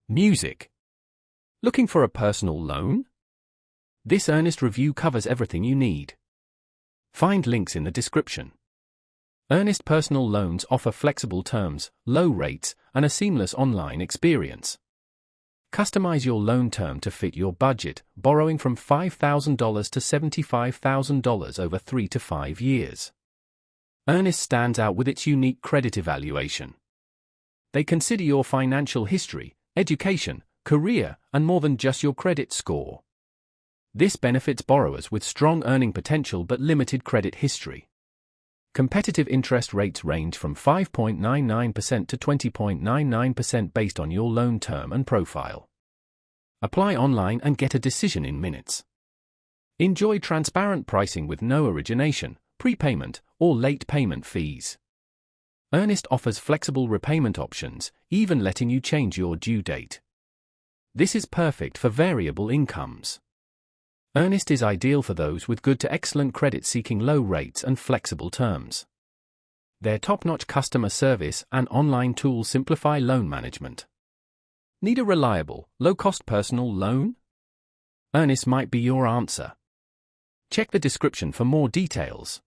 Music. Looking for a personal loan? This Earnest review covers everything you need. Find links in the description. Earnest personal loans offer flexible terms, low rates, and a seamless online experience. Customize your loan term to fit your budget, borrowing from $5,000 to $75,000 over 3 to 5 years. Earnest stands out with its unique credit evaluation. They consider your financial history, education, career, and more than just your credit score. This benefits borrowers with strong earning potential but limited credit history. Competitive interest rates range from 5.99% to 20.99% based on your loan term and profile. Apply online and get a decision in minutes. Enjoy transparent pricing with no origination, prepayment, or late payment fees. Earnest offers flexible repayment options, even letting you change your due date. This is perfect for variable incomes. Earnest is ideal for those with good to excellent credit seeking low rates and flexible terms. Their top-notch customer service and online tools simplify loan management. Need a reliable, low-cost personal loan? Earnest might be your answer. Check the description for more details.